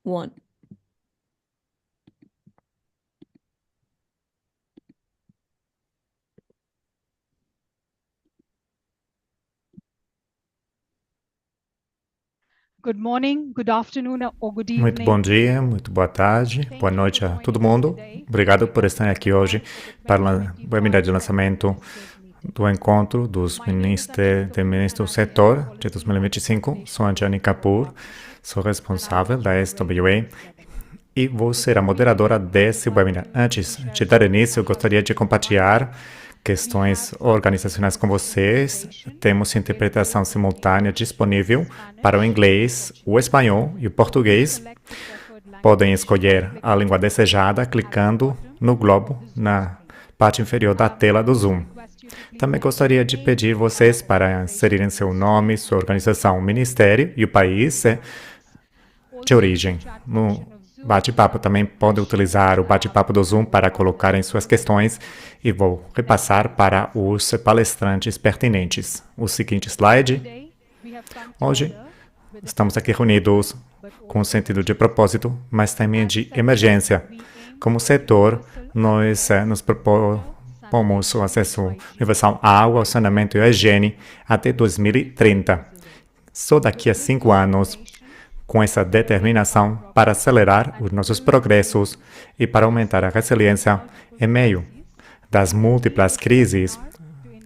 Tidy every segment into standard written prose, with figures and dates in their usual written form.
One. Good morning, good afternoon, or good Muito bom evening. dia, muito boa tarde, boa noite a todo mundo. Obrigado por estar aqui hoje para o webinar de lançamento do encontro dos ministros do setor de 2025. Sou a Jane Kapoor, sou responsável da SWA e vou ser a moderadora desse webinar. Antes de dar início, eu gostaria de compartilhar questões organizacionais com vocês. Temos interpretação simultânea disponível para o inglês, o espanhol e o português. Podem escolher a língua desejada clicando no globo na parte inferior da tela do Zoom. Também gostaria de pedir vocês para inserirem seu nome, sua organização, o ministério e o país de origem. No bate-papo também podem utilizar o bate-papo do Zoom para colocarem suas questões e vou repassar para os palestrantes pertinentes. O seguinte slide. Hoje estamos aqui reunidos com um sentido de propósito, mas também de emergência. Como setor, nós nos propomos o acesso universal à água, ao saneamento e à higiene até 2030. Só daqui a 5 anos, com essa determinação para acelerar os nossos progressos e para aumentar a resiliência em meio das múltiplas crises,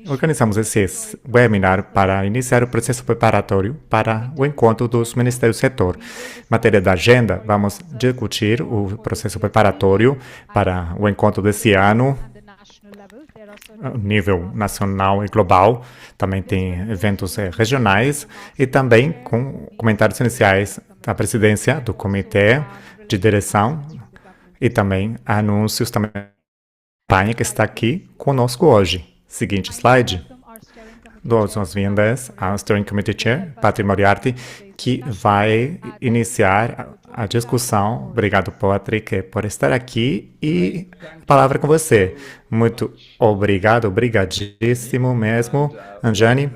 organizamos esse webinar para iniciar o processo preparatório para o encontro dos ministérios do setor. Matéria da agenda, vamos discutir o processo preparatório para o encontro desse ano, nível nacional e global. Também tem eventos regionais e também com comentários iniciais da presidência do comitê de direção e também anúncios também da campanha que está aqui conosco hoje. Seguinte slide. Dou as boas-vindas ao Steering Committee Chair, Patrick Moriarty, que vai iniciar a discussão. Obrigado, Patrick, por estar aqui e a palavra com você. Muito obrigado, obrigadíssimo mesmo, Anjani.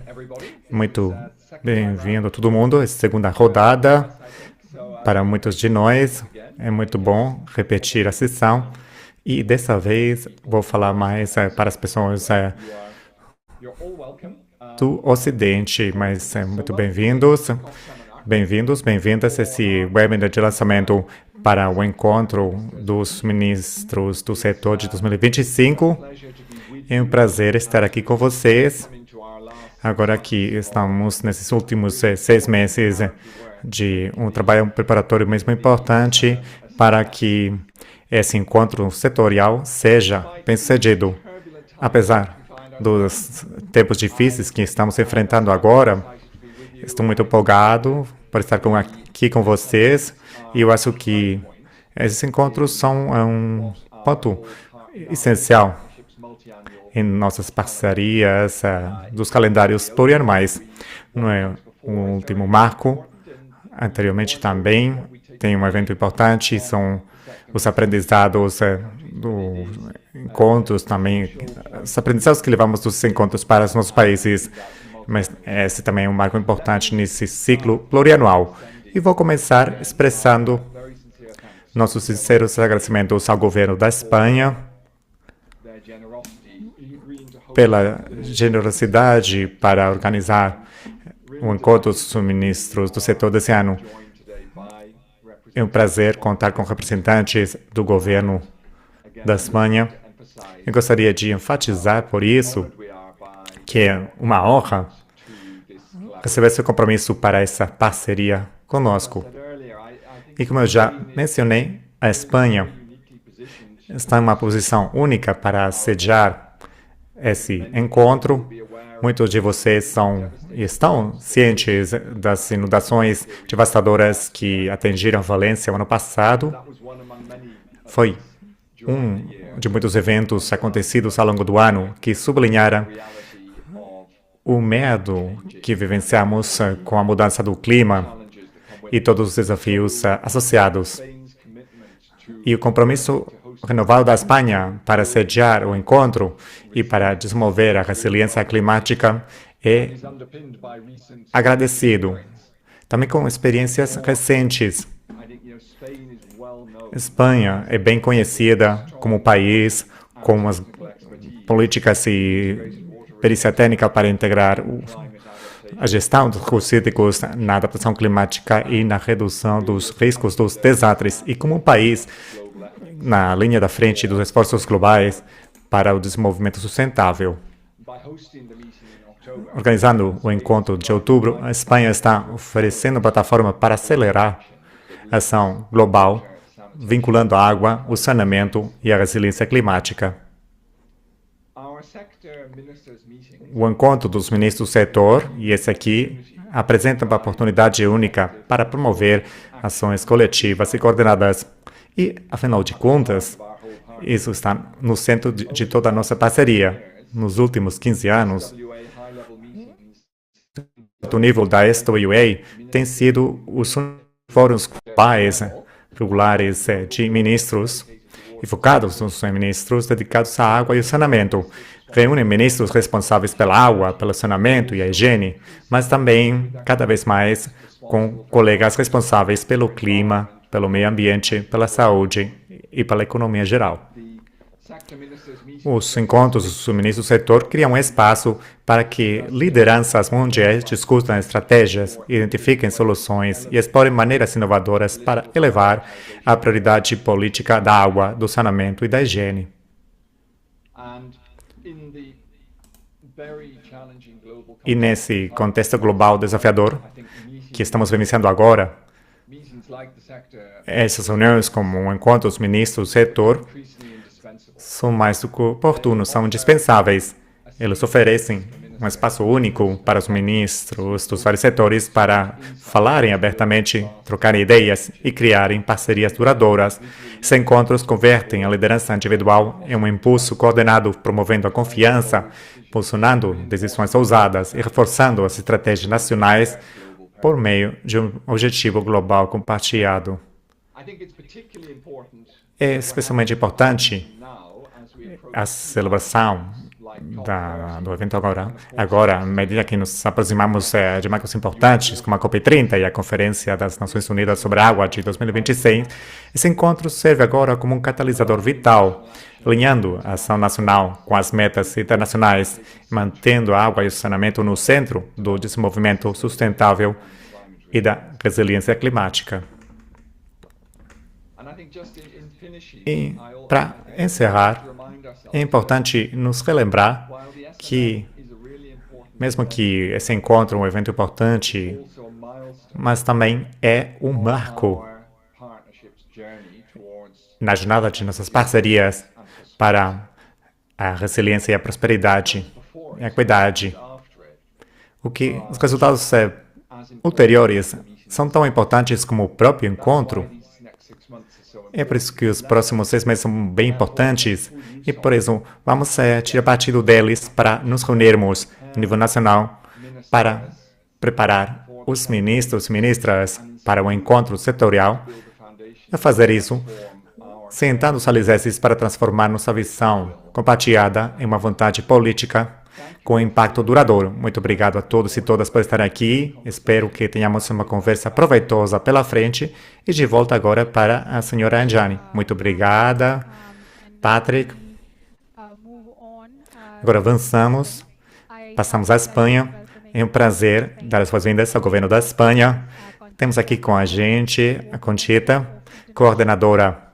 Muito bem-vindo a todo mundo. Essa segunda rodada para muitos de nós. É muito bom repetir a sessão. E dessa vez vou falar mais para as pessoas do Ocidente, mas muito bem-vindos. Bem-vindas a esse webinar de lançamento para o encontro dos ministros do setor de 2025. É um prazer estar aqui com vocês. Agora que estamos nesses últimos 6 meses de um trabalho preparatório mesmo importante para que esse encontro setorial seja bem-sucedido. Apesar dos tempos difíceis que estamos enfrentando agora, estou muito empolgado por estar aqui com vocês e eu acho que esses encontros são um ponto essencial em nossas parcerias dos calendários plurianuais. Não é o último marco, anteriormente também tem um evento importante, são os aprendizados dos encontros também, os aprendizados que levamos dos encontros para os nossos países, mas esse também é um marco importante nesse ciclo plurianual. E vou começar expressando nossos sinceros agradecimentos ao governo da Espanha pela generosidade para organizar o encontro dos ministros do setor desse ano. É um prazer contar com representantes do governo da Espanha. Eu gostaria de enfatizar por isso que é uma honra receber seu compromisso para essa parceria conosco. E como eu já mencionei, a Espanha está em uma posição única para sediar esse encontro. Muitos de vocês estão cientes das inundações devastadoras que atingiram Valência no ano passado. Foi um de muitos eventos acontecidos ao longo do ano que sublinharam o medo que vivenciamos com a mudança do clima e todos os desafios associados. E o compromisso renovado da Espanha para sediar o encontro e para desenvolver a resiliência climática é agradecido. Também com experiências recentes. Espanha é bem conhecida como país com as políticas e perícia técnica para integrar a gestão dos recursos hídricos na adaptação climática e na redução dos riscos dos desastres. E como um país na linha da frente dos esforços globais para o desenvolvimento sustentável. Organizando o encontro de outubro, a Espanha está oferecendo uma plataforma para acelerar a ação global, vinculando a água, o saneamento e a resiliência climática. O encontro dos ministros do setor, e esse aqui, apresenta uma oportunidade única para promover ações coletivas e coordenadas. E, afinal de contas, isso está no centro de toda a nossa parceria. Nos últimos 15 anos, o nível da SWA tem sido os fóruns globais regulares de ministros e focados nos ministros dedicados à água e ao saneamento. Reúnem ministros responsáveis pela água, pelo saneamento e a higiene, mas também, cada vez mais, com colegas responsáveis pelo clima, pelo meio ambiente, pela saúde e pela economia geral. Os encontros dos ministros do setor criam um espaço para que lideranças mundiais discutam estratégias, identifiquem soluções e explorem maneiras inovadoras para elevar a prioridade política da água, do saneamento e da higiene. E nesse contexto global desafiador que estamos vivenciando agora, essas reuniões, como o encontro dos ministros do setor, são mais do que oportunos, são indispensáveis. Eles oferecem um espaço único para os ministros dos vários setores para falarem abertamente, trocarem ideias e criarem parcerias duradouras. Esses encontros convertem a liderança individual em um impulso coordenado, promovendo a confiança, impulsionando decisões ousadas e reforçando as estratégias nacionais por meio de um objetivo global compartilhado. É especialmente importante a celebração do evento agora, à medida que nos aproximamos de marcos importantes, como a COP30 e a Conferência das Nações Unidas sobre a Água de 2026, esse encontro serve agora como um catalisador vital, alinhando a ação nacional com as metas internacionais, mantendo a água e o saneamento no centro do desenvolvimento sustentável e da resiliência climática. E, para encerrar, é importante nos relembrar que, mesmo que esse encontro é um evento importante, mas também é um marco na jornada de nossas parcerias para a resiliência e a prosperidade e a equidade. Os resultados ulteriores são tão importantes como o próprio encontro. É por isso que os próximos 6 meses são bem importantes e, por isso, vamos tirar partido deles para nos reunirmos a nível nacional para preparar os ministros e ministras para o encontro setorial e fazer isso sentando os alicerces para transformar nossa visão compartilhada em uma vontade política com impacto duradouro. Muito obrigado a todos e todas por estarem aqui. Espero que tenhamos uma conversa proveitosa pela frente. E de volta agora para a senhora Anjani. Muito obrigada, Patrick. Agora avançamos, passamos à Espanha. É um prazer dar as boas-vindas ao governo da Espanha. Temos aqui com a gente a Conchita, coordenadora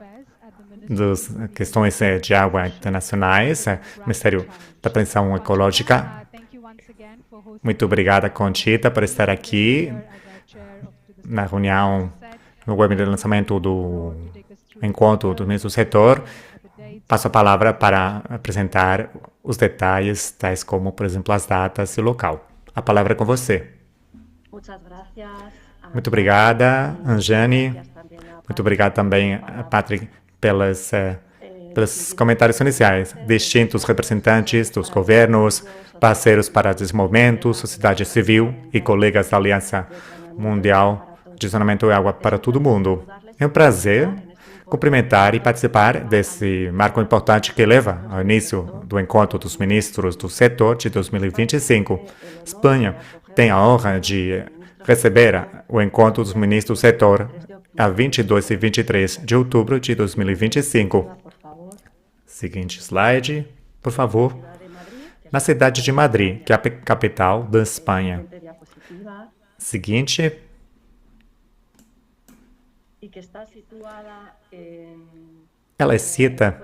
das questões de água internacionais, Ministério da Transição Ecológica. Muito obrigada, Conchita, por estar aqui na reunião, no webinar de lançamento do encontro do ministro do setor. Passo a palavra para apresentar os detalhes, tais como, por exemplo, as datas e o local. A palavra é com você. Muito obrigada, Anjani. Muito obrigado também a Patrick pelos comentários iniciais. Distintos representantes dos governos, parceiros para desenvolvimento, sociedade civil e colegas da Aliança Mundial de Saneamento e Água para todo mundo. É um prazer cumprimentar e participar desse marco importante que leva ao início do encontro dos ministros do setor de 2025. Espanha tem a honra de receber o encontro dos ministros do setor a 22 e 23 de outubro de 2025. Seguinte slide, por favor. Na cidade de Madrid, que é a capital da Espanha. Seguinte. Ela é cita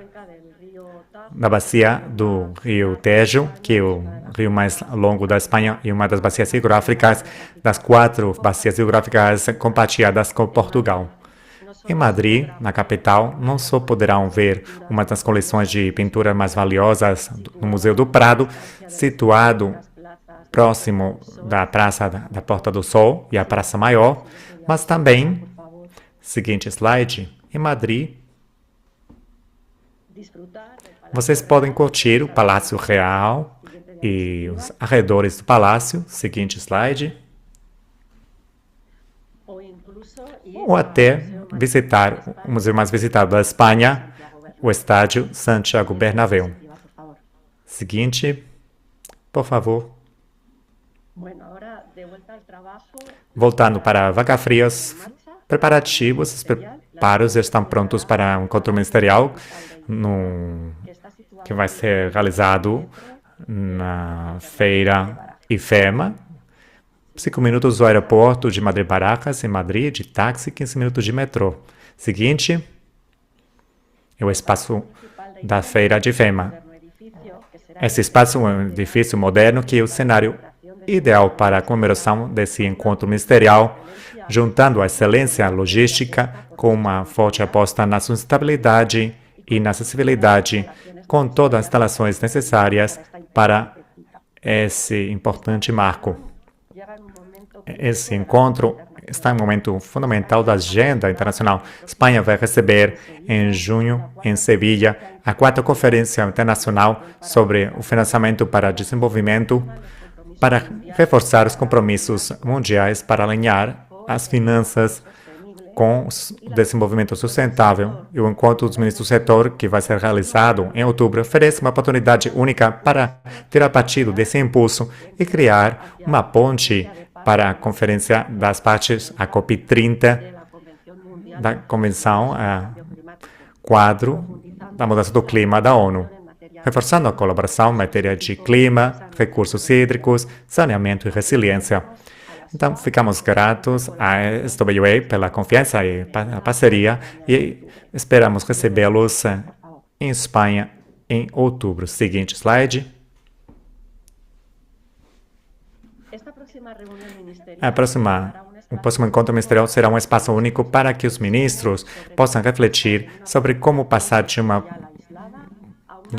na bacia do rio Tejo, que é o rio mais longo da Espanha e uma das bacias hidrográficas, das 4 bacias hidrográficas compartilhadas com Portugal. Em Madrid, na capital, não só poderão ver uma das coleções de pintura mais valiosas no Museu do Prado, situado próximo da Praça da Porta do Sol e a Praça Maior, mas também, seguinte slide, em Madrid, vocês podem curtir o Palácio Real e os arredores do palácio, seguinte slide, ou até visitar o museu mais visitado da Espanha, o estádio Santiago Bernabéu. Seguinte, por favor. Voltando para Vaca Frias, preparativos, os preparos estão prontos para um encontro ministerial que vai ser realizado na feira IFEMA. 5 minutos do aeroporto de Madrid Barajas, em Madrid, de táxi, 15 minutos de metrô. Seguinte, é o espaço da feira de IFEMA. Esse espaço é um edifício moderno que é o cenário ideal para a comemoração desse encontro ministerial, juntando a excelência logística com uma forte aposta na sustentabilidade e na acessibilidade, com todas as instalações necessárias para esse importante marco. Esse encontro está em um momento fundamental da agenda internacional. Espanha vai receber, em junho, em Sevilha, a 4ª Conferência Internacional sobre o Financiamento para Desenvolvimento, para reforçar os compromissos mundiais para alinhar as finanças com o desenvolvimento sustentável. E o encontro dos ministros do setor, que vai ser realizado em outubro, oferece uma oportunidade única para tirar partido desse impulso e criar uma ponte para a Conferência das Partes, a COP30, da Convenção Quadro da Mudança do Clima da ONU, reforçando a colaboração em matéria de clima, recursos hídricos, saneamento e resiliência. Então, ficamos gratos à SWA pela confiança e a parceria e esperamos recebê-los em Espanha em outubro. Seguinte slide. O próximo encontro ministerial será um espaço único para que os ministros possam refletir sobre como passar de um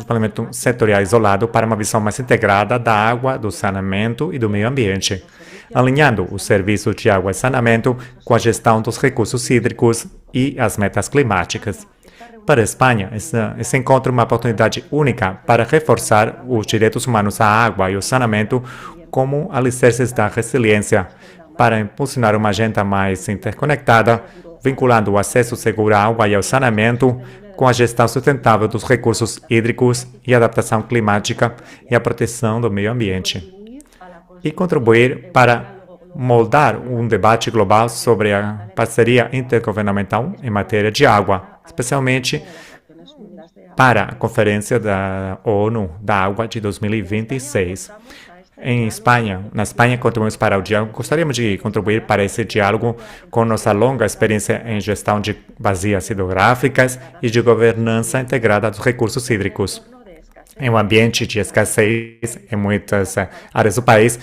planejamento setorial isolado para uma visão mais integrada da água, do saneamento e do meio ambiente, alinhando o serviço de água e saneamento com a gestão dos recursos hídricos e as metas climáticas. Para a Espanha, esse encontro é uma oportunidade única para reforçar os direitos humanos à água e ao saneamento como alicerces da resiliência, para impulsionar uma agenda mais interconectada, vinculando o acesso seguro à água e ao saneamento com a gestão sustentável dos recursos hídricos e a adaptação climática e a proteção do meio ambiente. E contribuir para moldar um debate global sobre a parceria intergovernamental em matéria de água, especialmente para a Conferência da ONU da Água de 2026. Na Espanha, contribuímos para o diálogo. Gostaríamos de contribuir para esse diálogo com nossa longa experiência em gestão de bacias hidrográficas e de governança integrada dos recursos hídricos. Em um ambiente de escassez em muitas áreas do país,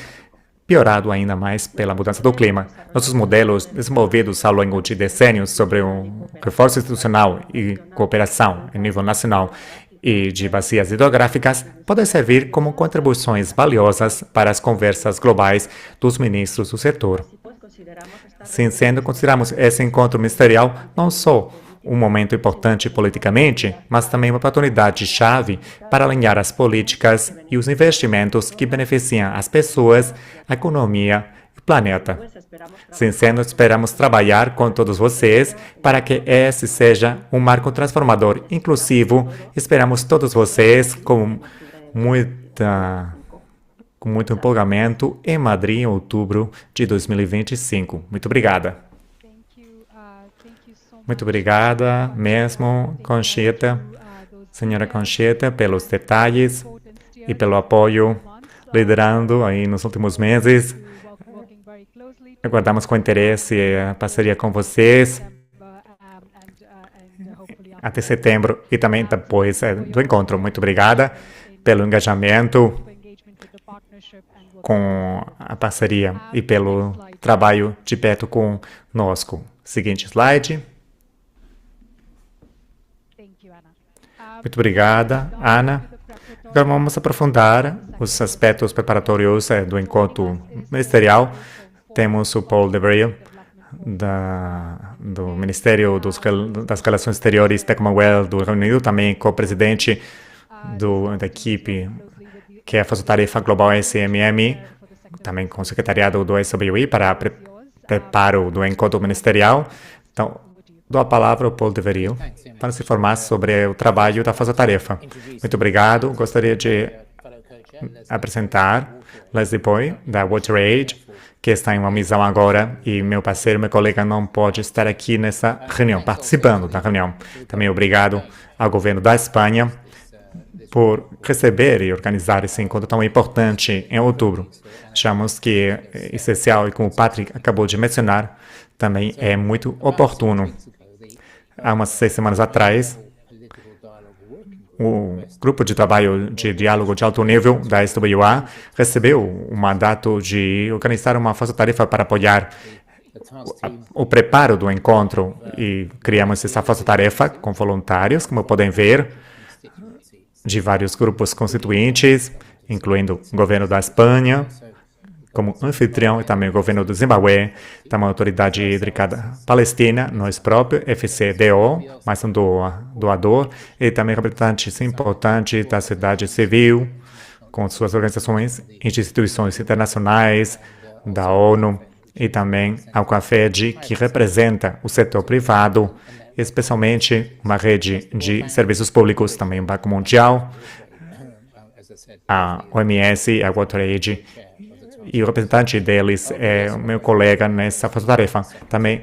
piorado ainda mais pela mudança do clima. Nossos modelos, desenvolvidos ao longo de decênios sobre o reforço institucional e cooperação em nível nacional e de bacias hidrográficas, podem servir como contribuições valiosas para as conversas globais dos ministros do setor. Assim sendo, consideramos esse encontro ministerial não só um momento importante politicamente, mas também uma oportunidade-chave para alinhar as políticas e os investimentos que beneficiam as pessoas, a economia e o planeta. Assim sendo, esperamos trabalhar com todos vocês para que esse seja um marco transformador inclusivo. Esperamos todos vocês com muito empolgamento em Madrid em outubro de 2025. Muito obrigada. Muito obrigada mesmo, Conchita, senhora Conchita, pelos detalhes e pelo apoio liderando aí nos últimos meses. Aguardamos com interesse a parceria com vocês até setembro e também depois do encontro. Muito obrigada pelo engajamento com a parceria e pelo trabalho de perto conosco. Seguinte slide. Muito obrigada, Ana. Agora vamos aprofundar os aspectos preparatórios do encontro ministerial. Temos o Paul Devereux, do Ministério das Relações Exteriores da Commonwealth do Reino Unido, também co-presidente da equipe que é a Força Tarefa Global SMM, também com o secretariado do SWI para preparo do encontro ministerial. Então, dou a palavra ao Paul Devereux para se informar sobre o trabalho da Força Tarefa. Muito obrigado. Gostaria de apresentar Leslie Boy, da WaterAid, que está em uma missão agora, e meu parceiro, meu colega não pode estar aqui nessa reunião, participando da reunião. Também obrigado ao governo da Espanha por receber e organizar esse encontro tão importante em outubro. Achamos que é essencial, e como o Patrick acabou de mencionar, também é muito oportuno. Há umas 6 semanas atrás, o grupo de trabalho de diálogo de alto nível da SWA recebeu o mandato de organizar uma força-tarefa para apoiar o preparo do encontro, e criamos essa força-tarefa com voluntários, como podem ver, de vários grupos constituintes, incluindo o governo da Espanha, como anfitrião, e também o governo do Zimbábue, também a Autoridade Hídrica Palestina, nós próprios, FCDO, mais um doador, e também representantes importantes da sociedade civil, com suas organizações, instituições internacionais, da ONU, e também a COAFED, que representa o setor privado, especialmente uma rede de serviços públicos, também o Banco Mundial, a OMS, a WaterAid, e o representante deles é o meu colega nessa força-tarefa. Também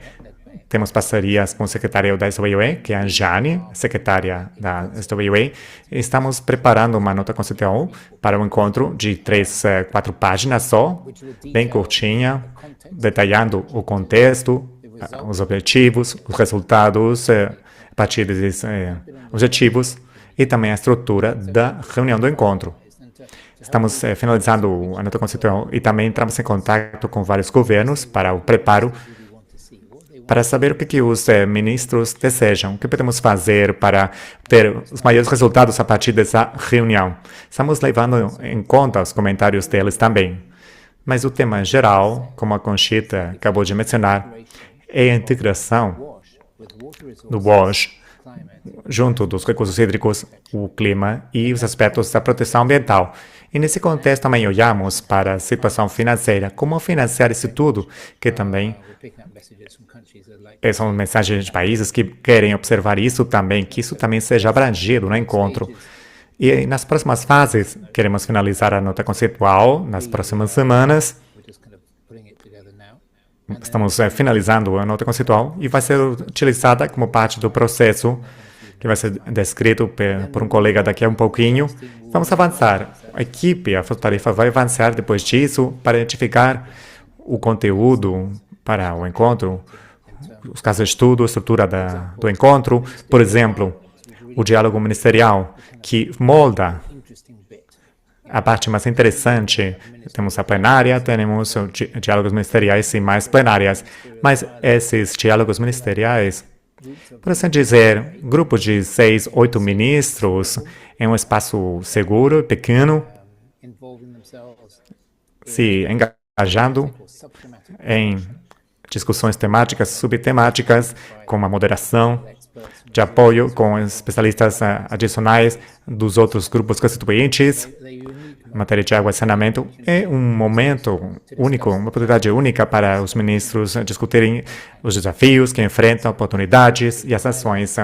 temos parcerias com o secretário da SWA, que é a Jane, secretária da SWA. Estamos preparando uma nota conceitual para um encontro de 3, 4 páginas só, bem curtinha, detalhando o contexto, os objetivos, os resultados, a partir desses objetivos, e também a estrutura da reunião do encontro. Estamos finalizando a nota conceitual e também entramos em contato com vários governos para o preparo, para saber o que os ministros desejam, o que podemos fazer para ter os maiores resultados a partir dessa reunião. Estamos levando em conta os comentários deles também. Mas o tema geral, como a Conchita acabou de mencionar, é a integração do WASH junto dos recursos hídricos, o clima e os aspectos da proteção ambiental. E nesse contexto também olhamos para a situação financeira, como financiar isso tudo, que também são mensagens de países que querem observar isso também, que isso também seja abrangido no encontro. E nas próximas fases, queremos finalizar a nota conceitual nas próximas semanas. Estamos finalizando a nota conceitual e vai ser utilizada como parte do processo que vai ser descrito por um colega daqui a um pouquinho. Vamos avançar. A equipe, a força-tarefa vai avançar depois disso para identificar o conteúdo para o encontro, os casos de estudo, a estrutura do encontro, por exemplo, o diálogo ministerial, que molda a parte mais interessante. Temos a plenária, temos diálogos ministeriais e mais plenárias, mas esses diálogos ministeriais, por assim dizer, grupos de 6, 8 ministros em um espaço seguro e pequeno, se engajando em discussões temáticas, subtemáticas, com uma moderação de apoio com especialistas adicionais dos outros grupos constituintes, em matéria de água e saneamento. É um momento único, uma oportunidade única para os ministros discutirem os desafios que enfrentam, oportunidades e as ações.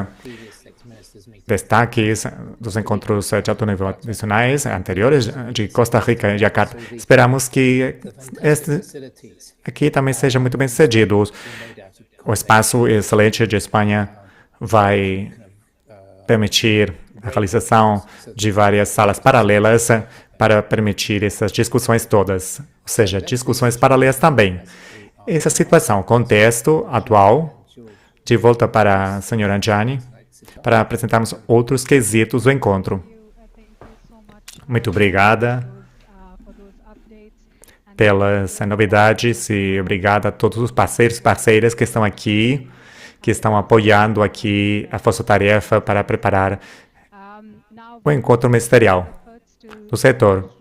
Destaques dos encontros de alto nível adicionais anteriores de Costa Rica e Jakarta. Esperamos que este aqui também seja muito bem sucedido. o espaço excelente de Espanha vai permitir a realização de várias salas paralelas para permitir essas discussões todas, ou seja, discussões paralelas também. Essa situação, contexto atual, de volta para a senhora Gianni, para apresentarmos outros quesitos do encontro. Muito obrigada pelas novidades e obrigada a todos os parceiros e parceiras que estão aqui, que estão apoiando aqui a força-tarefa para preparar o encontro ministerial do setor,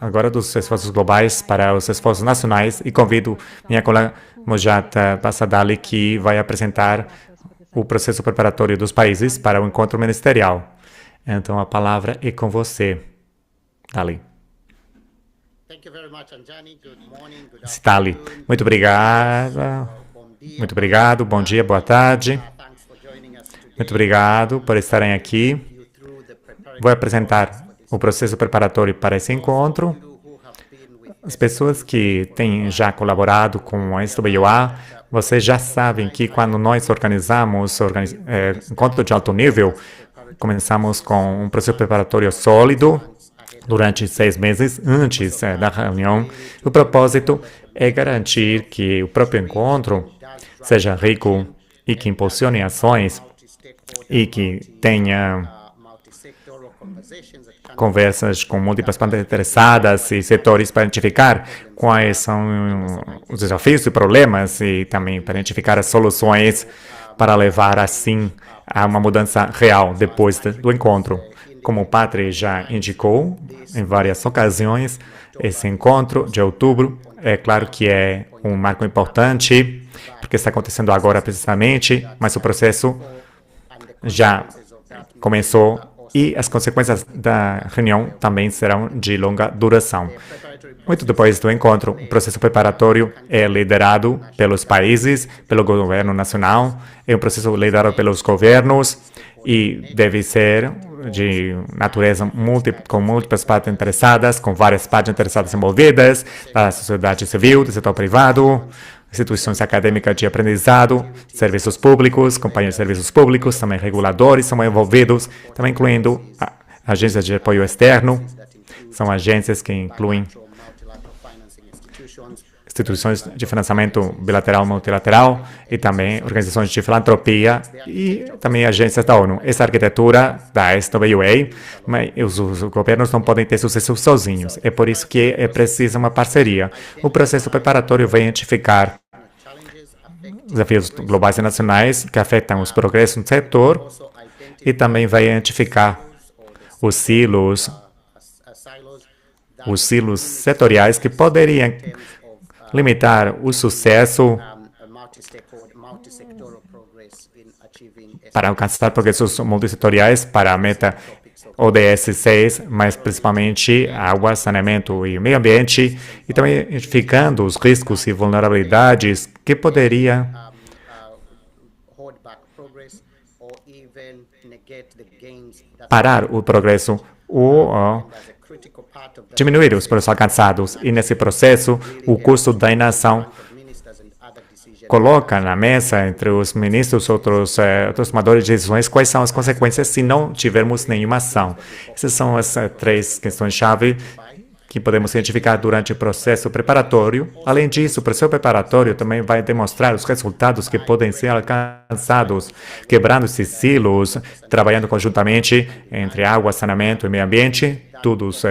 agora dos esforços globais para os esforços nacionais, e convido minha colega Mojata Passadali, que vai apresentar o processo preparatório dos países para o encontro ministerial. Então, a palavra é com você, Dali. Stali, muito obrigada. Muito obrigado, bom dia, boa tarde. Muito obrigado por estarem aqui. Vou apresentar o processo preparatório para esse encontro. As pessoas que têm já colaborado com a SWA, vocês já sabem que quando nós organizamos encontro de alto nível, começamos com um processo preparatório sólido durante 6 meses antes da reunião. O propósito é garantir que o próprio encontro seja rico e que impulsione ações e que tenha conversas com múltiplas partes interessadas e setores para identificar quais são os desafios e problemas e também para identificar as soluções para levar, assim, a uma mudança real depois do encontro. Como o Patri já indicou em várias ocasiões, esse encontro de outubro é claro que é um marco importante, porque está acontecendo agora precisamente, mas o processo já começou e as consequências da reunião também serão de longa duração. Muito depois do encontro, o processo preparatório é liderado pelos países, pelo governo nacional, é um processo liderado pelos governos e deve ser de natureza com múltiplas partes interessadas, com várias partes interessadas envolvidas, da sociedade civil, do setor privado, instituições acadêmicas de aprendizado, serviços públicos, companhias de serviços públicos, também reguladores são envolvidos, também incluindo agências de apoio externo, são agências que incluem instituições de financiamento bilateral e multilateral e também organizações de filantropia e também agências da ONU. Essa arquitetura da SWA, mas os governos não podem ter sucesso sozinhos. É por isso que é preciso uma parceria. O processo preparatório vai identificar desafios globais e nacionais que afetam os progressos no setor e também vai identificar os silos setoriais que poderiam limitar o sucesso para alcançar progressos multissetoriais para a meta ODS 6, mas principalmente água, saneamento e meio ambiente, e também identificando os riscos e vulnerabilidades que poderia parar o progresso ou diminuir os progressos alcançados. E nesse processo, o custo da inação coloca na mesa entre os ministros, outros tomadores de decisões, quais são as consequências se não tivermos nenhuma ação. Essas são as 3 questões-chave que podemos identificar durante o processo preparatório. Além disso, o processo preparatório também vai demonstrar os resultados que podem ser alcançados, quebrando esses silos, trabalhando conjuntamente entre água, saneamento e meio ambiente, todos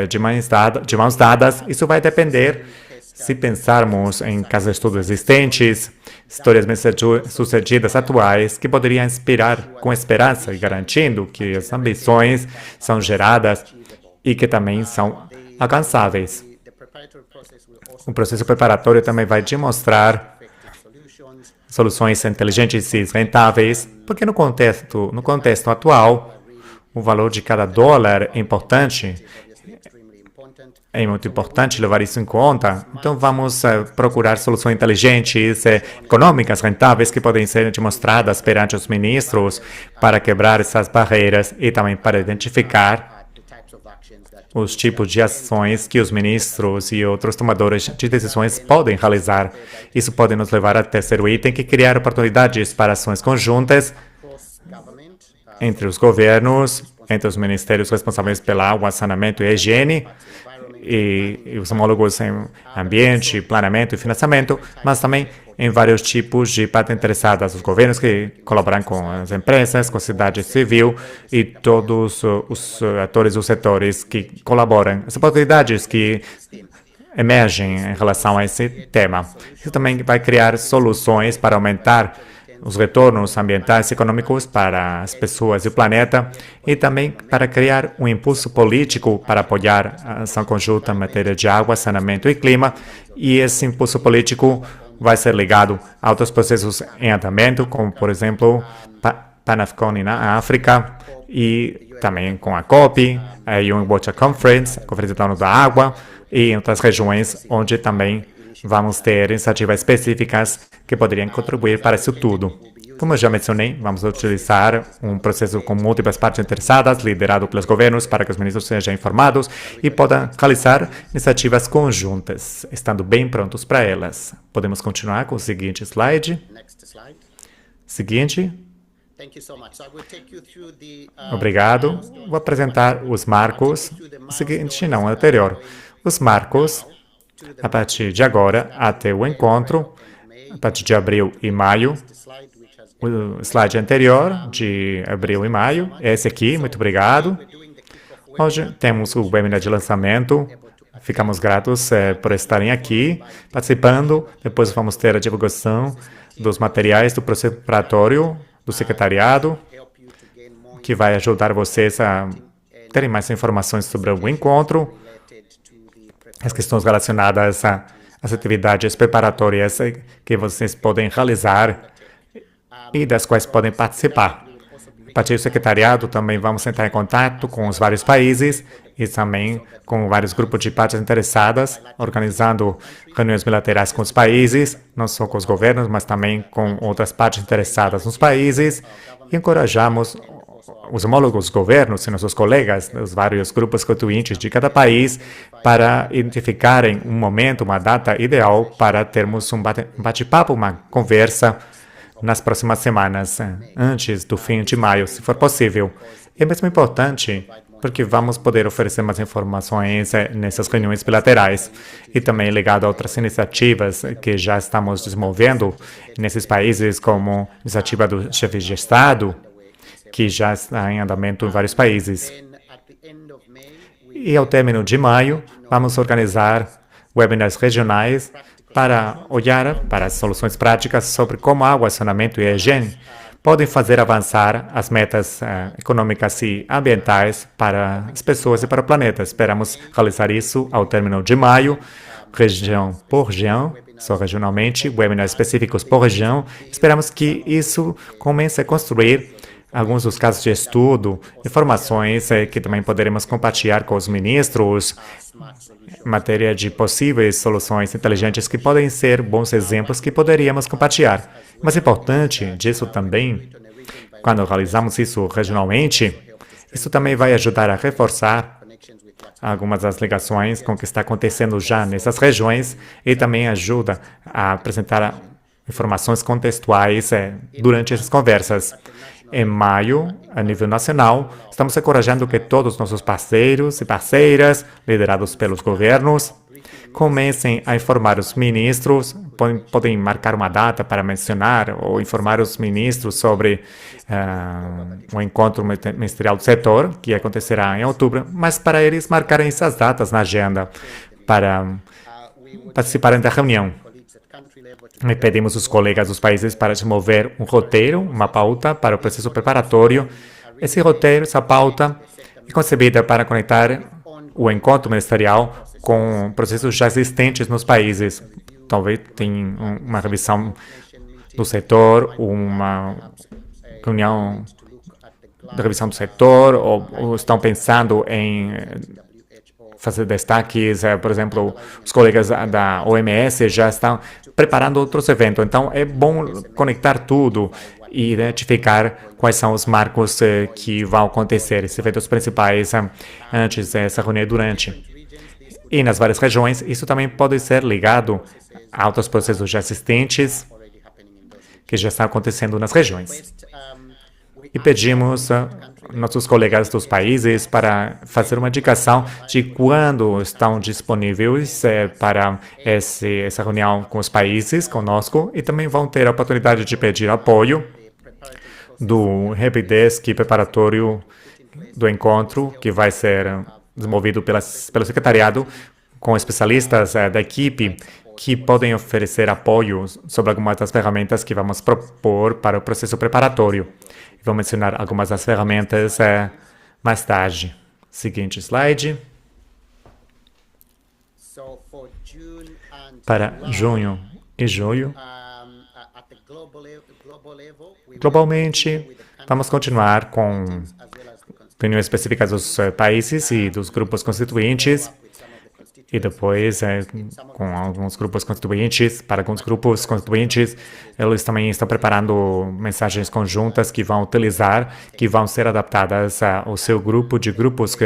de mãos dadas. Isso vai depender, se pensarmos em casos de estudo existentes, histórias bem-sucedidas atuais, que poderiam inspirar com esperança e garantindo que as ambições são geradas e que também são alcançáveis. O processo preparatório também vai demonstrar soluções inteligentes e rentáveis, porque no contexto atual, o valor de cada dólar é importante. É muito importante levar isso em conta. Então, vamos procurar soluções inteligentes, econômicas, rentáveis, que podem ser demonstradas perante os ministros para quebrar essas barreiras e também para identificar os tipos de ações que os ministros e outros tomadores de decisões podem realizar. Isso pode nos levar ao terceiro item, que é criar oportunidades para ações conjuntas entre os governos, entre os ministérios responsáveis pela água, saneamento e higiene, e os homólogos em ambiente, planeamento e financiamento, mas também em vários tipos de partes interessadas, os governos que colaboram com as empresas, com a sociedade civil e todos os atores dos setores que colaboram. As oportunidades que emergem em relação a esse tema. Isso também vai criar soluções para aumentar os retornos ambientais e econômicos para as pessoas e o planeta, e também para criar um impulso político para apoiar a ação conjunta em matéria de água, saneamento e clima, e esse impulso político vai ser ligado a outros processos em andamento, como, por exemplo, Panafcon na África, e também com a COP, a UN Water Conference, a Conferência da ONU da Água, e em outras regiões onde também vamos ter iniciativas específicas que poderiam contribuir para isso tudo. Como eu já mencionei, vamos utilizar um processo com múltiplas partes interessadas, liderado pelos governos, para que os ministros sejam informados e possam realizar iniciativas conjuntas, estando bem prontos para elas. Podemos continuar com o seguinte slide. Seguinte. Obrigado. Vou apresentar os marcos. Seguinte, não, anterior. Os marcos, a partir de agora, até o encontro, a partir de abril e maio. O slide anterior, de abril e maio, é esse aqui, muito obrigado. Hoje temos o webinar de lançamento. Ficamos gratos por estarem aqui, participando. Depois vamos ter a divulgação dos materiais do processo preparatório do secretariado, que vai ajudar vocês a terem mais informações sobre o encontro, as questões relacionadas às atividades preparatórias que vocês podem realizar e das quais podem participar. A partir do secretariado, também vamos entrar em contato com os vários países e também com vários grupos de partes interessadas, organizando reuniões bilaterais com os países, não só com os governos, mas também com outras partes interessadas nos países, e encorajamos os homólogos governos e nossos colegas dos vários grupos constituintes de cada país para identificarem um momento, uma data ideal para termos um bate-papo, uma conversa nas próximas semanas, antes do fim de maio, se for possível. É mesmo importante porque vamos poder oferecer mais informações nessas reuniões bilaterais e também ligado a outras iniciativas que já estamos desenvolvendo nesses países, como a iniciativa do chefe de Estado, que já está em andamento em vários países. E ao término de maio, vamos organizar webinars regionais para olhar para as soluções práticas sobre como água, saneamento e higiene podem fazer avançar as metas econômicas e ambientais para as pessoas e para o planeta. Esperamos realizar isso ao término de maio, região por região, só regionalmente, webinars específicos por região. Esperamos que isso comece a construir alguns dos casos de estudo, informações que também poderemos compartilhar com os ministros, em matéria de possíveis soluções inteligentes que podem ser bons exemplos que poderíamos compartilhar. Mas importante disso também, quando realizamos isso regionalmente, isso também vai ajudar a reforçar algumas das ligações com o que está acontecendo já nessas regiões e também ajuda a apresentar informações contextuais durante essas conversas. Em maio, a nível nacional, estamos encorajando que todos os nossos parceiros e parceiras, liderados pelos governos, comecem a informar os ministros, podem marcar uma data para mencionar ou informar os ministros sobre o encontro ministerial do setor, que acontecerá em outubro, mas para eles marcarem essas datas na agenda para participarem da reunião. E pedimos aos colegas dos países para desenvolver um roteiro, uma pauta para o processo preparatório. Esse roteiro, essa pauta, é concebida para conectar o encontro ministerial com processos já existentes nos países. Talvez tenha uma revisão do setor, uma reunião de revisão do setor, ou estão pensando em fazer destaques, por exemplo, os colegas da OMS já estão preparando outros eventos. Então, é bom conectar tudo e identificar quais são os marcos que vão acontecer, esses eventos principais antes dessa reunião e durante. E nas várias regiões, isso também pode ser ligado a outros processos já existentes que já estão acontecendo nas regiões. E pedimos a nossos colegas dos países para fazer uma indicação de quando estão disponíveis para essa reunião com os países, conosco, e também vão ter a oportunidade de pedir apoio do Help Desk preparatório do encontro, que vai ser desenvolvido pelo secretariado, com especialistas da equipe que podem oferecer apoio sobre algumas das ferramentas que vamos propor para o processo preparatório. Vou mencionar algumas das ferramentas mais tarde. Seguinte slide. Para junho e julho, globalmente, vamos continuar com reuniões específicas dos países e dos grupos constituintes, e depois, com alguns grupos constituintes, para alguns grupos constituintes, eles também estão preparando mensagens conjuntas que vão utilizar, que vão ser adaptadas ao seu grupo de grupos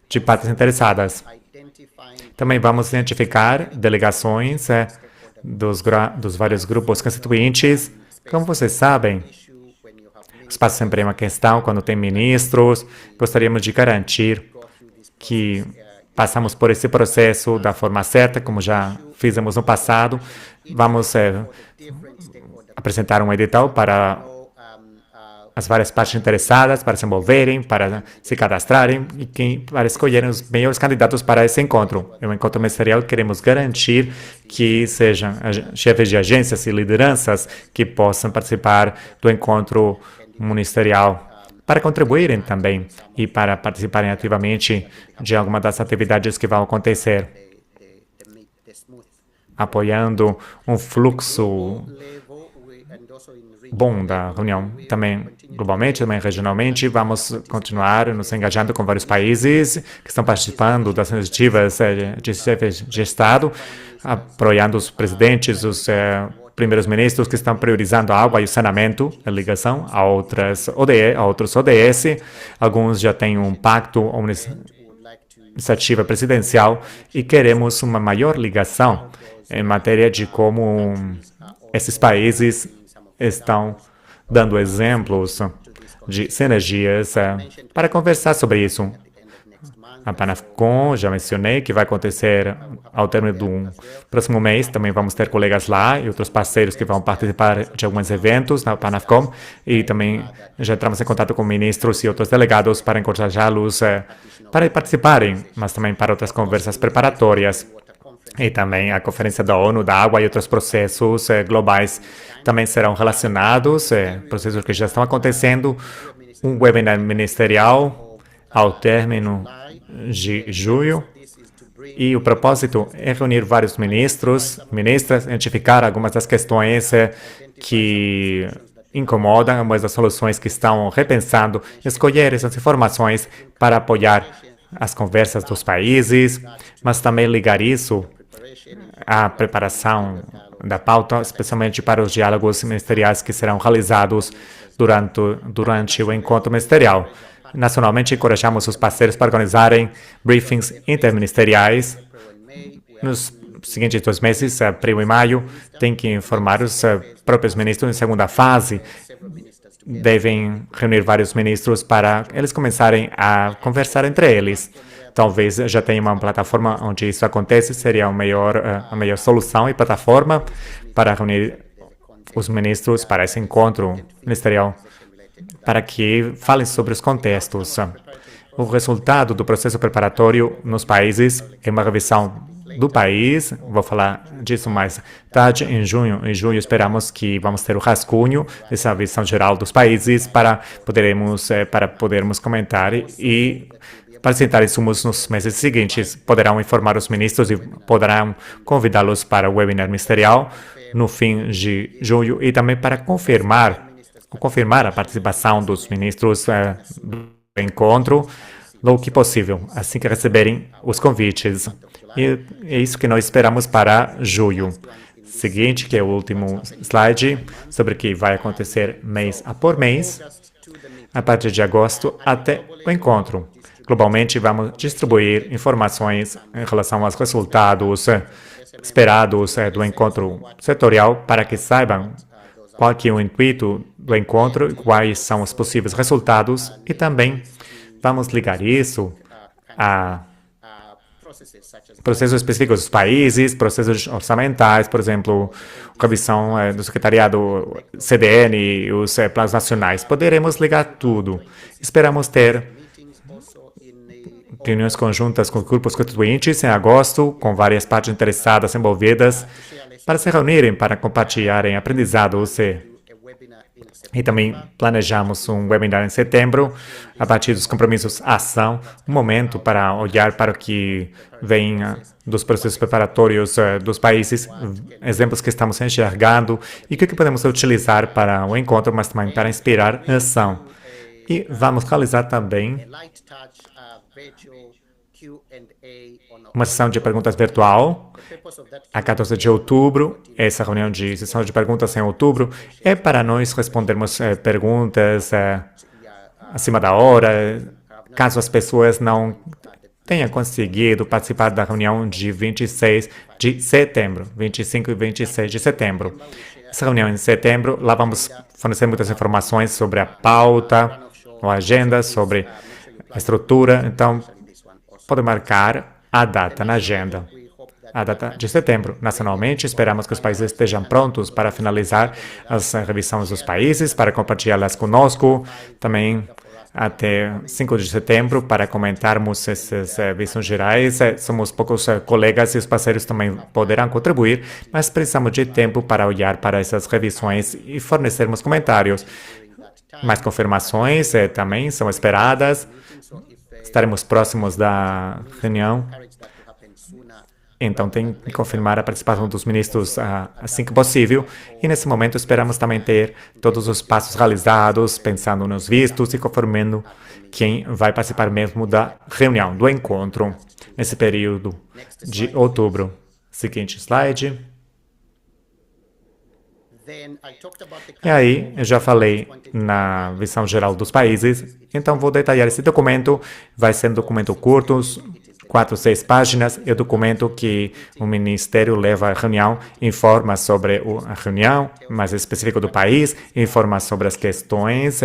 de partes interessadas. Também vamos identificar delegações dos vários grupos constituintes. Como vocês sabem, espaço sempre é uma questão quando tem ministros. Gostaríamos de garantir que passamos por esse processo da forma certa, como já fizemos no passado. Vamos apresentar um edital para as várias partes interessadas, para se envolverem, para se cadastrarem e para escolherem os melhores candidatos para esse encontro. É um encontro ministerial que queremos garantir que sejam chefes de agências e lideranças que possam participar do encontro ministerial, para contribuírem também e para participarem ativamente de alguma das atividades que vão acontecer, apoiando um fluxo bom da reunião. Também globalmente, também regionalmente, vamos continuar nos engajando com vários países que estão participando das iniciativas de chefes de Estado, apoiando os presidentes, os primeiros ministros que estão priorizando a água e o saneamento, a ligação a outros ODS. Alguns já têm um pacto, uma iniciativa presidencial e queremos uma maior ligação em matéria de como esses países estão dando exemplos de sinergias para conversar sobre isso. A Panafcom, já mencionei, que vai acontecer ao término do próximo mês. Também vamos ter colegas lá e outros parceiros que vão participar de alguns eventos na Panafcom. E também já entramos em contato com ministros e outros delegados para encorajá-los para participarem, mas também para outras conversas preparatórias. E também a Conferência da ONU da Água e outros processos globais também serão relacionados, processos que já estão acontecendo. Um webinar ministerial ao término de julho, e o propósito é reunir vários ministros, ministras, identificar algumas das questões que incomodam, algumas das soluções que estão repensando, escolher essas informações para apoiar as conversas dos países, mas também ligar isso à preparação da pauta, especialmente para os diálogos ministeriais que serão realizados durante o encontro ministerial. Nacionalmente, encorajamos os parceiros para organizarem briefings interministeriais. Nos seguintes 2 meses, abril e maio, tem que informar os próprios ministros em segunda fase. Devem reunir vários ministros para eles começarem a conversar entre eles. Talvez já tenha uma plataforma onde isso acontece, seria a melhor solução e plataforma para reunir os ministros para esse encontro ministerial, para que falem sobre os contextos. O resultado do processo preparatório nos países é uma revisão do país. Vou falar disso mais tarde. Em junho e julho, esperamos que vamos ter o rascunho dessa visão geral dos países para podermos comentar e apresentar insumos nos meses seguintes. Poderão informar os ministros e poderão convidá-los para o webinar ministerial no fim de julho e também para confirmar a participação dos ministros do encontro, logo que possível, assim que receberem os convites. E é isso que nós esperamos para julho. seguinte, que é o último slide, sobre o que vai acontecer mês por mês, a partir de agosto até o encontro. Globalmente, vamos distribuir informações em relação aos resultados esperados do encontro setorial para que saibam qual que é o intuito do encontro e quais são os possíveis resultados, e também vamos ligar isso a processos específicos dos países, processos orçamentais, por exemplo, revisão do secretariado CDN e os planos nacionais. Poderemos ligar tudo. Esperamos ter reuniões conjuntas com grupos constituintes em agosto, com várias partes interessadas envolvidas, para se reunirem, para compartilharem aprendizados. E também planejamos um webinar em setembro, a partir dos compromissos ação, um momento para olhar para o que vem dos processos preparatórios dos países, exemplos que estamos enxergando e o que podemos utilizar para o encontro, mas também para inspirar ação. E vamos realizar também uma sessão de perguntas virtual a 14 de outubro. Essa reunião de sessão de perguntas em outubro é para nós respondermos perguntas acima da hora, caso as pessoas não tenham conseguido participar da reunião de 26 de setembro, 25 e 26 de setembro. Essa reunião em setembro, lá vamos fornecer muitas informações sobre a pauta, ou a agenda, sobre a estrutura. Então, pode marcar a data na agenda, a data de setembro. Nacionalmente, esperamos que os países estejam prontos para finalizar as revisões dos países, para compartilhá-las conosco, também até 5 de setembro, para comentarmos essas visões gerais. Somos poucos colegas e os parceiros também poderão contribuir, mas precisamos de tempo para olhar para essas revisões e fornecermos comentários. Mais confirmações também são esperadas. Estaremos próximos da reunião, então tem que confirmar a participação dos ministros assim que possível. E nesse momento esperamos também ter todos os passos realizados, pensando nos vistos e confirmando quem vai participar mesmo da reunião, do encontro, nesse período de outubro. Seguinte slide. E aí, eu já falei na visão geral dos países, então vou detalhar esse documento. Vai ser um documento curto, 4 ou 6 páginas. É o documento que o Ministério leva à reunião, informa sobre a reunião, mais específico do país, informa sobre as questões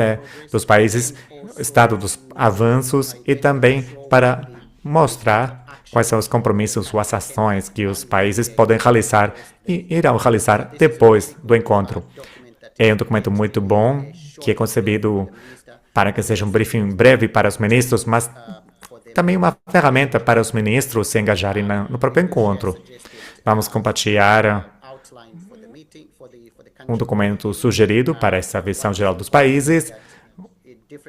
dos países, estado dos avanços e também para mostrar quais são os compromissos ou as ações que os países podem realizar e irão realizar depois do encontro. É um documento muito bom, que é concebido para que seja um briefing breve para os ministros, mas também uma ferramenta para os ministros se engajarem no próprio encontro. Vamos compartilhar um documento sugerido para essa visão geral dos países,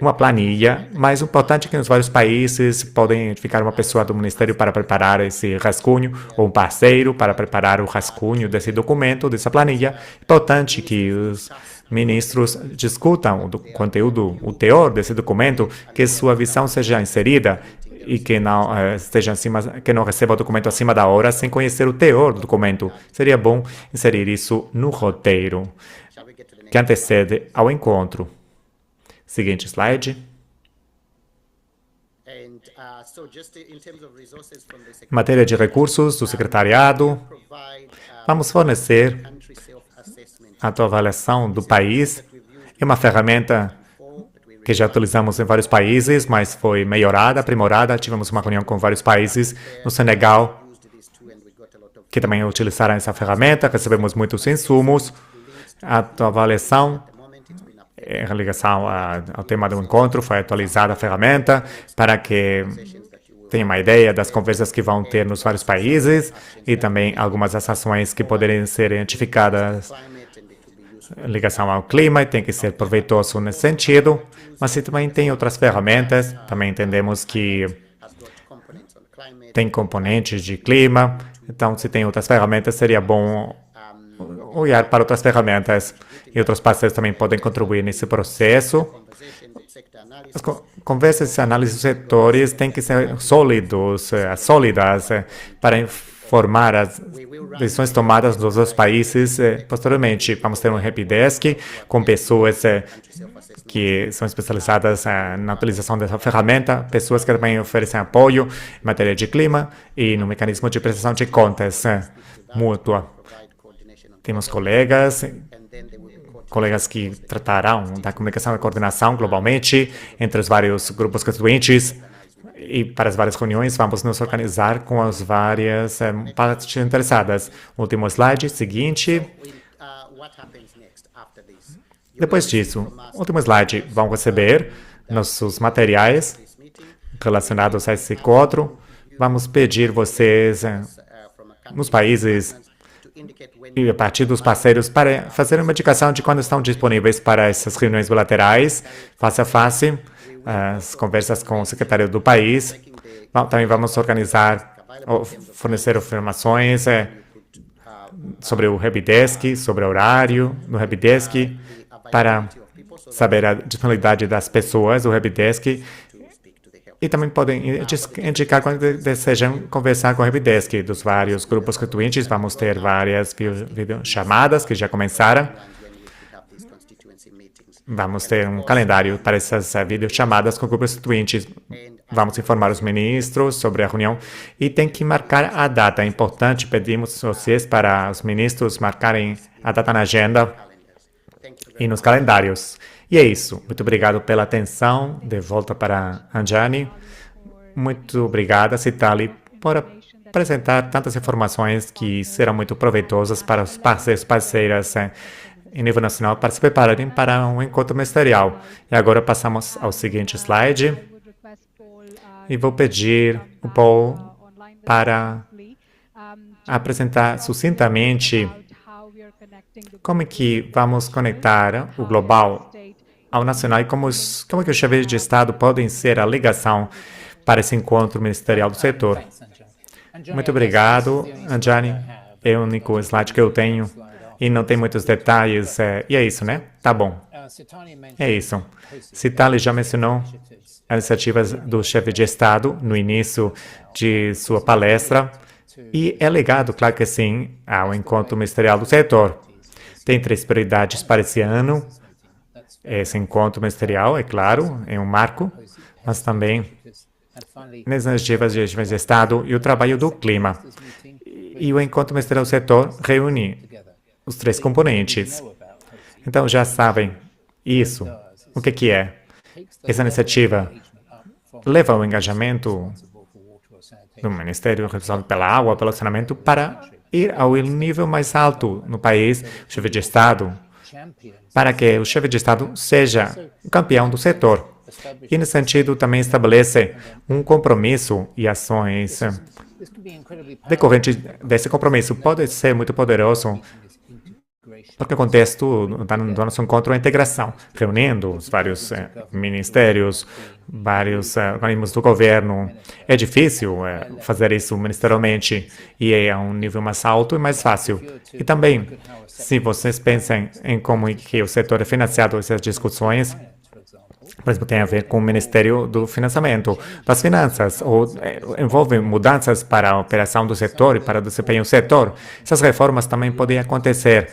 uma planilha, mas o importante é que nos vários países podem identificar uma pessoa do Ministério para preparar esse rascunho, ou um parceiro para preparar o rascunho desse documento, dessa planilha. É importante que os ministros discutam o conteúdo, o teor desse documento, que sua visão seja inserida e que não esteja que não receba o documento acima da hora sem conhecer o teor do documento. Seria bom inserir isso no roteiro que antecede ao encontro. Seguinte slide. Em matéria de recursos do secretariado, vamos fornecer a autoavaliação do país. É uma ferramenta que já utilizamos em vários países, mas foi melhorada, aprimorada. Tivemos uma reunião com vários países no Senegal, que também utilizaram essa ferramenta. Recebemos muitos insumos. A autoavaliação, em ligação ao tema do encontro, foi atualizada a ferramenta para que tenha uma ideia das conversas que vão ter nos vários países e também algumas das ações que poderem ser identificadas em ligação ao clima, e tem que ser proveitoso nesse sentido, mas também tem outras ferramentas. Também entendemos que tem componentes de clima, então se tem outras ferramentas, seria bom olhar para outras ferramentas, e outros parceiros também podem contribuir nesse processo. As conversas e análises dos setores têm que ser sólidas para informar as decisões tomadas nos outros países. Posteriormente, vamos ter um helpdesk com pessoas que são especializadas na utilização dessa ferramenta, pessoas que também oferecem apoio em matéria de clima e no mecanismo de prestação de contas mútua. Temos colegas que tratarão da comunicação e coordenação globalmente entre os vários grupos constituintes e para as várias reuniões vamos nos organizar com as várias partes interessadas. Último slide, seguinte. Depois disso, último slide, vão receber nossos materiais relacionados a esse encontro. Vamos pedir vocês, nos países e a partir dos parceiros, para fazer uma indicação de quando estão disponíveis para essas reuniões bilaterais, face a face, as conversas com o secretário do país. Também vamos organizar, fornecer informações sobre o helpdesk, sobre o horário no helpdesk, para saber a disponibilidade das pessoas do helpdesk e também podem indicar quando desejam conversar com o helpdesk dos vários grupos constituintes. Vamos ter várias videochamadas que já começaram. Vamos ter um calendário para essas videochamadas com grupos constituintes. Vamos informar os ministros sobre a reunião e tem que marcar a data. É importante, pedimos vocês para os ministros marcarem a data na agenda e nos calendários. E é isso. Muito obrigado pela atenção. De volta para Anjani. Muito obrigada, Citali, por apresentar tantas informações que serão muito proveitosas para os parceiras em nível nacional para se prepararem para um encontro ministerial. E agora passamos ao seguinte slide. E vou pedir o Paul para apresentar sucintamente como é que vamos conectar o global ao nacional e como é que os chefes de Estado podem ser a ligação para esse encontro ministerial do setor. Muito obrigado, Anjani. É o único slide que eu tenho e não tem muitos detalhes. E é isso, né? Tá bom. É isso. Citali já mencionou as iniciativas do chefe de Estado no início de sua palestra e é ligado, claro que sim, ao encontro ministerial do setor. Tem 3 prioridades para esse ano. Esse encontro ministerial, é claro, é um marco, mas também nas iniciativas de chefes de Estado e o trabalho do clima. E o encontro ministerial do setor reúne os 3 componentes. Então, já sabem isso. O que é? Essa iniciativa leva o engajamento do Ministério responsável pela água, pelo saneamento, para ir ao nível mais alto no país, o chefe de Estado, para que o chefe de Estado seja o campeão do setor. E, nesse sentido, também estabelece um compromisso e ações decorrentes desse compromisso. Pode ser muito poderoso, porque o contexto do nosso encontro é a integração, reunindo os vários ministérios, vários organismos do governo. É difícil fazer isso ministerialmente e é a um nível mais alto e mais fácil. E também, se vocês pensam em como que o setor é financiado, essas discussões, por exemplo, tem a ver com o Ministério do Financiamento, das Finanças, ou envolve mudanças para a operação do setor e para o desempenho do setor. Essas reformas também podem acontecer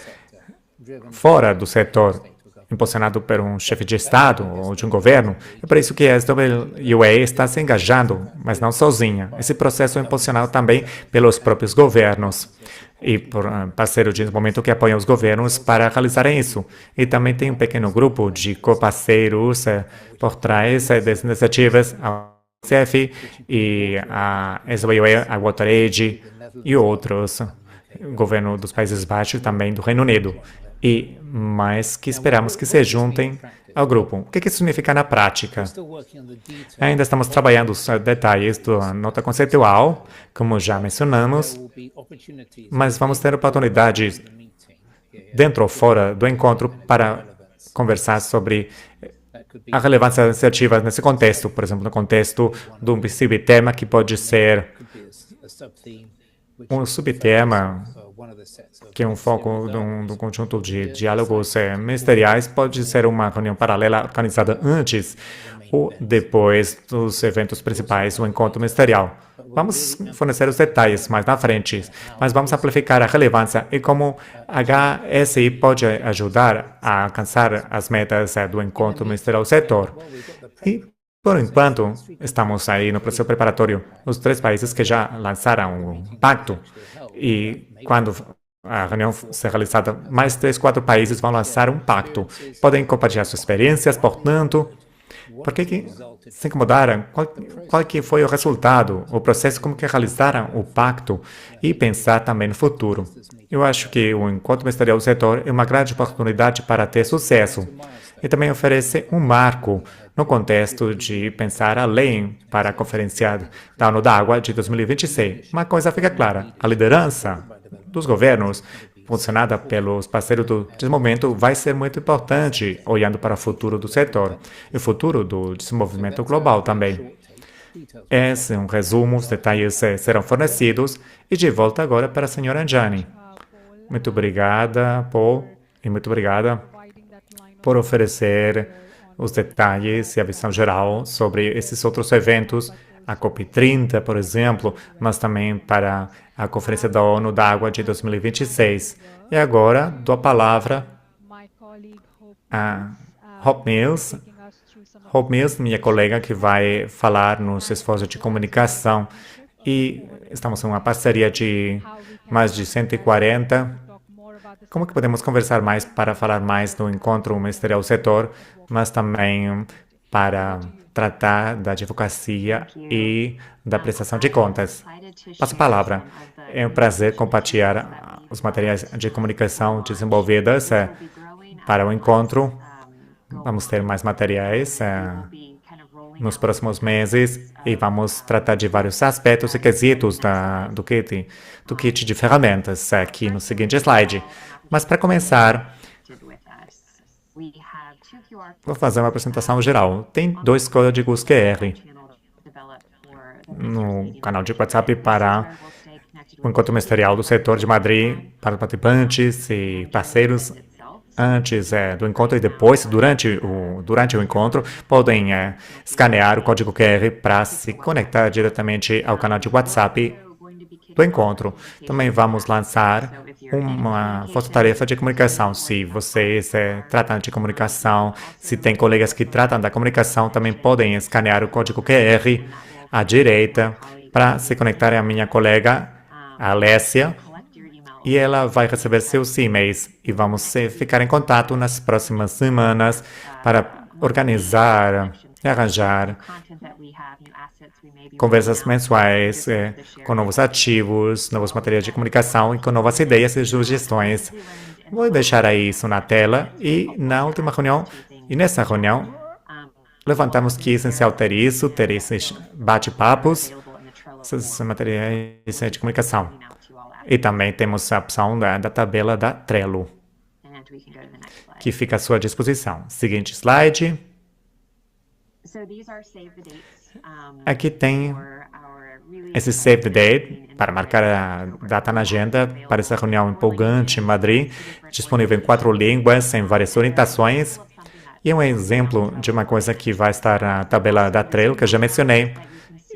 fora do setor, impulsionado por um chefe de Estado ou de um governo. É por isso que a SWA está se engajando, mas não sozinha. Esse processo é impulsionado também pelos próprios governos e por parceiros de desenvolvimento que apoiam os governos para realizarem isso. E também tem um pequeno grupo de co-parceiros por trás das iniciativas, a UNICEF e a SWA, a WaterAid e outros, o governo dos Países Baixos, também do Reino Unido. E mais que esperamos que se juntem ao grupo. O que isso significa na prática? Ainda estamos trabalhando os detalhes da nota conceitual, como já mencionamos, mas vamos ter oportunidade, dentro ou fora do encontro, para conversar sobre a relevância das iniciativas nesse contexto, por exemplo, no contexto de um subtema que pode ser um subtema que é um foco de um conjunto de diálogos ministeriais, pode ser uma reunião paralela organizada antes ou depois dos eventos principais do encontro ministerial. Vamos fornecer os detalhes mais na frente, mas vamos amplificar a relevância e como a HSI pode ajudar a alcançar as metas do encontro ministerial do setor. E, por enquanto, estamos aí no processo preparatório. Os 3 países que já lançaram um pacto e quando a reunião ser realizada, mais 3, 4 países vão lançar um pacto. Podem compartilhar suas experiências, portanto, por que se incomodaram? Qual que foi o resultado, o processo, como que realizaram o pacto e pensar também no futuro. Eu acho que o encontro ministerial do setor é uma grande oportunidade para ter sucesso e também oferece um marco no contexto de pensar além para a Conferência da ONU da Água de 2026. Uma coisa fica clara, a liderança dos governos, funcionada pelos parceiros do desenvolvimento, vai ser muito importante, olhando para o futuro do setor e o futuro do desenvolvimento global também. Esse é um resumo, os detalhes serão fornecidos. E de volta agora para a senhora Anjani. Muito obrigada, Paul, e muito obrigada por oferecer os detalhes e a visão geral sobre esses outros eventos, a COP30, por exemplo, mas também para a Conferência da ONU da Água de 2026. E agora dou a palavra a Hope Mills. Hope Mills, minha colega, que vai falar nos esforços de comunicação. E estamos em uma parceria de mais de 140. Como que podemos conversar mais para falar mais do encontro ministerial do setor, mas também para tratar da advocacia e da prestação de contas? Passo a palavra. É um prazer compartilhar os materiais de comunicação desenvolvidos para o encontro. Vamos ter mais materiais nos próximos meses e vamos tratar de vários aspectos e quesitos do kit de ferramentas aqui no seguinte slide. Mas para começar, vou fazer uma apresentação geral. Tem 2 códigos QR no canal de WhatsApp para o encontro ministerial do setor de Madrid, para participantes e parceiros. Antes do encontro e depois, durante o encontro, podem escanear o código QR para se conectar diretamente ao canal de WhatsApp do encontro. Também vamos lançar uma força-tarefa de comunicação. Se vocês tratam de comunicação, se tem colegas que tratam da comunicação, também podem escanear o código QR à direita para se conectar à minha colega, a Alessia, e ela vai receber seus e-mails e vamos ficar em contato nas próximas semanas para organizar e arranjar conversas mensuais com novos ativos, novos materiais de comunicação e com novas ideias e sugestões. Vou deixar aí isso na tela e nessa reunião, levantamos que é essencial ter esses bate-papos, esses materiais de comunicação. E também temos a opção da tabela da Trello, que fica à sua disposição. Seguinte slide. Aqui tem esse Save the Date, para marcar a data na agenda para essa reunião empolgante em Madrid, disponível em 4 línguas, em várias orientações. E é um exemplo de uma coisa que vai estar na tabela da Trello, que eu já mencionei.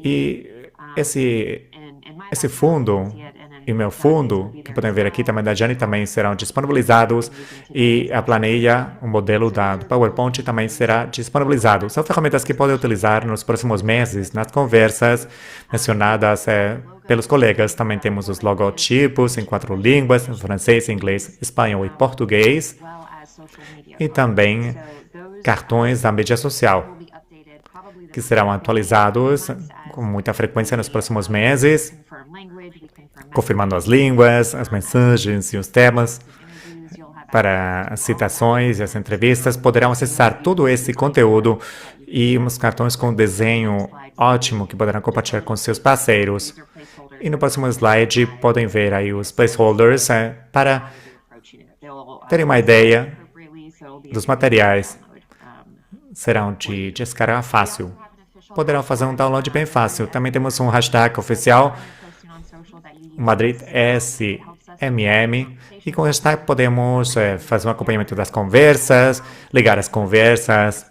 E esse fundo e meu fundo, que podem ver aqui também da Jane, também serão disponibilizados e a planilha, o modelo do PowerPoint também será disponibilizado. São ferramentas que podem utilizar nos próximos meses nas conversas mencionadas pelos colegas. Também temos os logotipos em 4 línguas, em francês, inglês, espanhol e português, e também cartões da mídia social, que serão atualizados com muita frequência nos próximos meses, confirmando as línguas, as mensagens e os temas. Para as citações e as entrevistas, poderão acessar todo esse conteúdo e uns cartões com desenho ótimo que poderão compartilhar com seus parceiros. E no próximo slide podem ver aí os placeholders para terem uma ideia dos materiais. Serão de descarga fácil. Poderão fazer um download bem fácil. Também temos um hashtag oficial, Madrid MM, e com o hashtag podemos fazer um acompanhamento das conversas, ligar as conversas,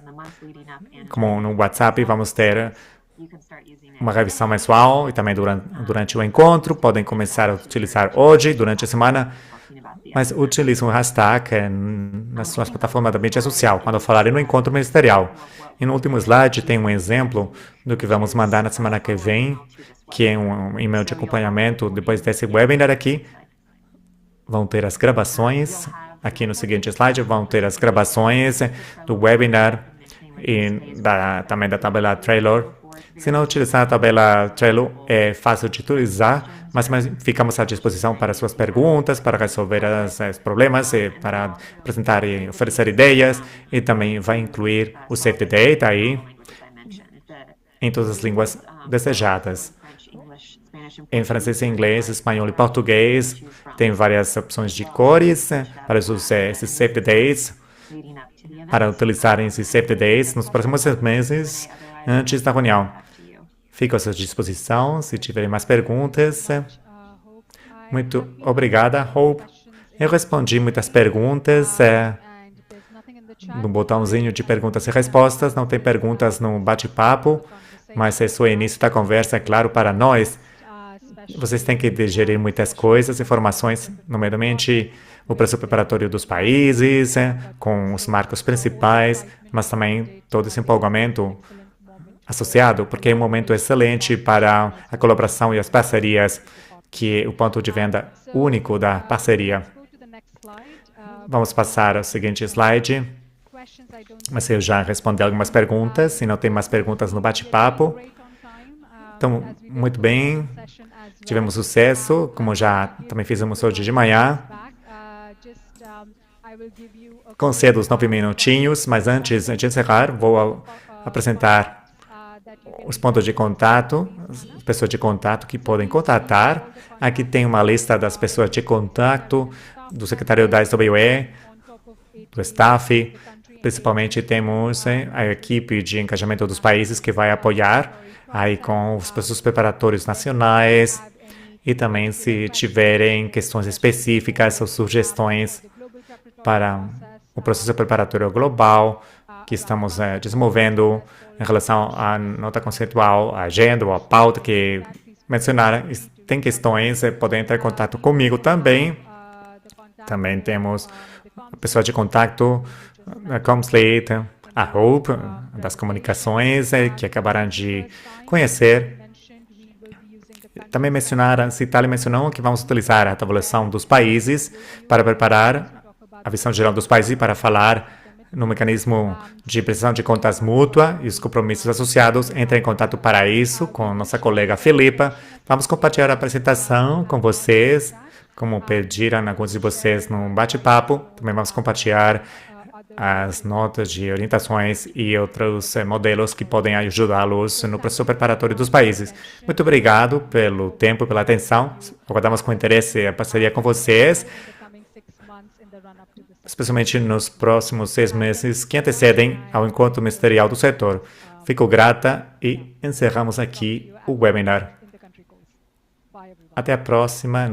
como no WhatsApp vamos ter uma revisão mensual e também durante o encontro, podem começar a utilizar hoje, durante a semana, mas utilizem o hashtag nas suas plataformas da mídia social, quando falarem no encontro ministerial. E no último slide tem um exemplo do que vamos mandar na semana que vem, que é um e-mail de acompanhamento depois desse webinar aqui. Vão ter as gravações, aqui no seguinte slide, vão ter as gravações do webinar e também da tabela Trello. Se não utilizar a tabela Trello, é fácil de utilizar, mas ficamos à disposição para suas perguntas, para resolver os problemas, para apresentar e oferecer ideias, e também vai incluir o Save the Date aí, em todas as línguas desejadas. Em francês, inglês, espanhol e português, tem várias opções de cores para esses Save the Dates, para utilizarem esses Save the Dates nos próximos 6 meses antes da reunião. Fico à sua disposição se tiverem mais perguntas. Muito obrigada, Hope. Eu respondi muitas perguntas no botãozinho de perguntas e respostas. Não tem perguntas no bate-papo, mas esse é o início da conversa, é claro, para nós. Vocês têm que digerir muitas coisas, informações, nomeadamente o preço preparatório dos países, com os marcos principais, mas também todo esse empolgamento associado, porque é um momento excelente para a colaboração e as parcerias, que é o ponto de venda único da parceria. Vamos passar ao seguinte slide. Mas eu já respondi algumas perguntas, se não tem mais perguntas no bate-papo. Então, muito bem, tivemos sucesso, como já também fizemos hoje de manhã. Concedo os 9 minutinhos, mas antes de encerrar, vou apresentar os pontos de contato, as pessoas de contato que podem contatar. Aqui tem uma lista das pessoas de contato, do secretário da SWE, do staff. Principalmente temos a equipe de engajamento dos países que vai apoiar aí com os processos preparatórios nacionais e também se tiverem questões específicas ou sugestões para o processo preparatório global que estamos desenvolvendo em relação à nota conceitual, à agenda ou à pauta que mencionaram. Tem questões, podem entrar em contato comigo também. Também temos a pessoa de contato, a Comslate, a Hope, das comunicações, que acabaram de conhecer. Também Citália mencionou que vamos utilizar a tabulação dos países para preparar a visão geral dos países para falar no mecanismo de prestação de contas mútua e os compromissos associados. Entre em contato para isso com nossa colega Filipa. Vamos compartilhar a apresentação com vocês, como pediram alguns de vocês no bate-papo. Também vamos compartilhar as notas de orientações e outros modelos que podem ajudá-los no processo preparatório dos países. Muito obrigado pelo tempo e pela atenção. Aguardamos com interesse a parceria com vocês, especialmente nos próximos 6 meses que antecedem ao encontro ministerial do setor. Fico grata e encerramos aqui o webinar. Até a próxima.